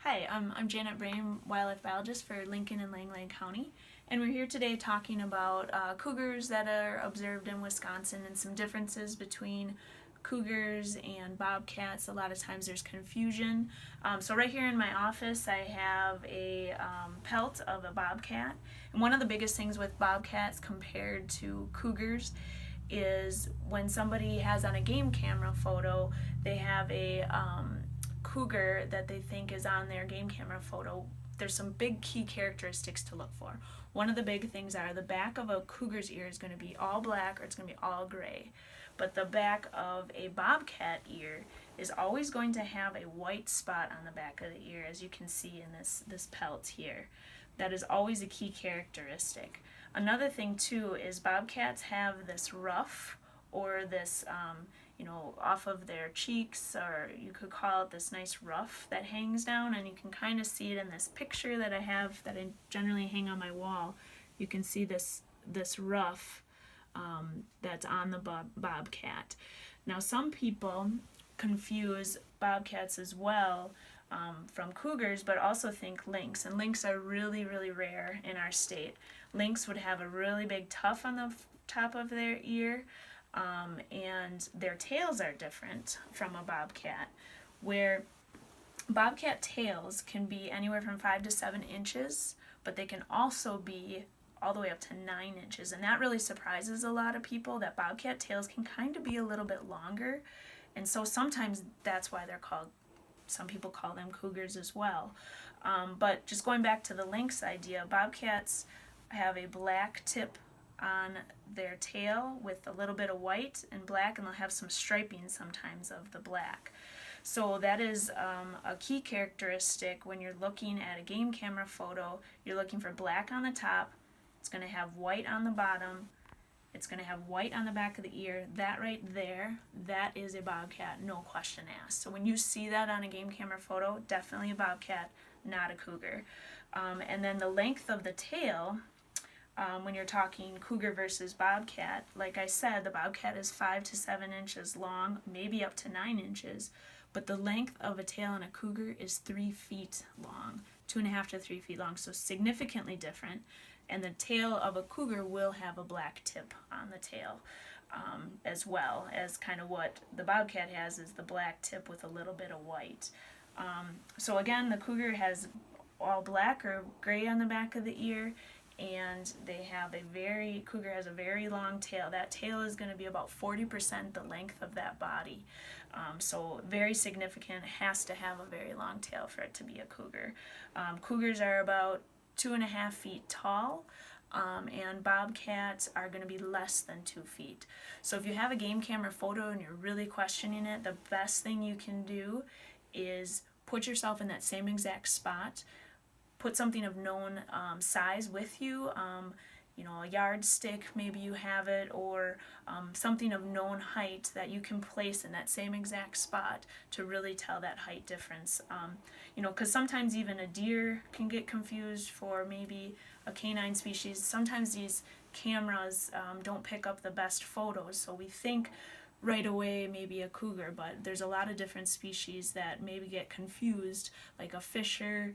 Hi, I'm Janet Brehm, wildlife biologist for Lincoln and Langlade County, and we're here today talking about cougars that are observed in Wisconsin and some differences between cougars and bobcats. A lot of times there's confusion. So right here in my office I have a pelt of a bobcat, and one of the biggest things with bobcats compared to cougars is when somebody has on a game camera photo, they have a cougar that they think is on their game camera photo. There's some big key characteristics to look for. One of the big things are the back of a cougar's ear is going to be all black or it's going to be all gray. But the back of a bobcat ear is always going to have a white spot on the back of the ear, as you can see in this pelt here. That is always a key characteristic. Another thing too is bobcats have this ruff or this off of their cheeks, or you could call it this nice ruff that hangs down, and you can kind of see it in this picture that I have that I generally hang on my wall. You can see this ruff that's on the bobcat. Now some people confuse bobcats as well from cougars, but also think lynx, and lynx are really rare in our state. Lynx would have a really big tuft on the top of their ear, and their tails are different from a bobcat, where bobcat tails can be anywhere from 5 to 7 inches, but they can also be all the way up to 9 inches, and that really surprises a lot of people, that bobcat tails can kind of be a little bit longer, and so sometimes that's why they're called, some people call them cougars as well. But just going back to the lynx idea, bobcats have a black tip on their tail with a little bit of white and black, and they'll have some striping sometimes of the black. So that is a key characteristic when you're looking at a game camera photo. You're looking for black on the top, it's going to have white on the bottom, it's going to have white on the back of the ear. That right there, that is a bobcat, no question asked. So when you see that on a game camera photo, definitely a bobcat, not a cougar. And then the length of the tail, when you're talking cougar versus bobcat, like I said, the bobcat is 5 to 7 inches long, maybe up to 9 inches, but the length of a tail on a cougar is 3 feet long, 2.5 to 3 feet long, so significantly different. And the tail of a cougar will have a black tip on the tail, as well as kind of what the bobcat has is the black tip with a little bit of white. So again, the cougar has all black or gray on the back of the ear, and cougar has a very long tail. That tail is going to be about 40% the length of that body. So very significant, has to have a very long tail for it to be a cougar. Cougars are about 2.5 feet tall, and bobcats are going to be less than 2 feet. So if you have a game camera photo and you're really questioning it, the best thing you can do is put yourself in that same exact spot. Put something of known size with you, a yardstick, maybe you have it, or something of known height that you can place in that same exact spot to really tell that height difference. Because sometimes even a deer can get confused for maybe a canine species. Sometimes these cameras don't pick up the best photos, so we think right away maybe a cougar, but there's a lot of different species that maybe get confused, like a fisher,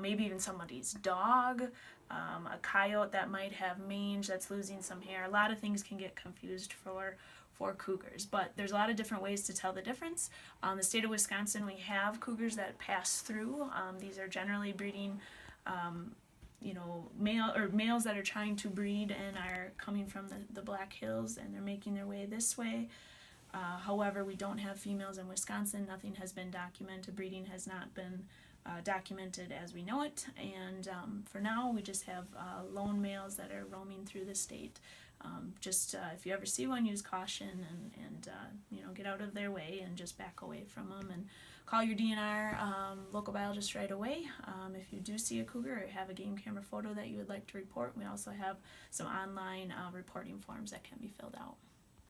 maybe even somebody's dog, a coyote that might have mange that's losing some hair. A lot of things can get confused for cougars, but there's a lot of different ways to tell the difference. The state of Wisconsin, we have cougars that pass through. These are generally breeding males that are trying to breed and are coming from the Black Hills, and they're making their way this way. However, we don't have females in Wisconsin. Nothing has been documented. Breeding has not been documented as we know it, and for now we just have lone males that are roaming through the state. If you ever see one, use caution and get out of their way and just back away from them, and call your DNR local biologist right away. If you do see a cougar or have a game camera photo that you would like to report, we also have some online reporting forms that can be filled out.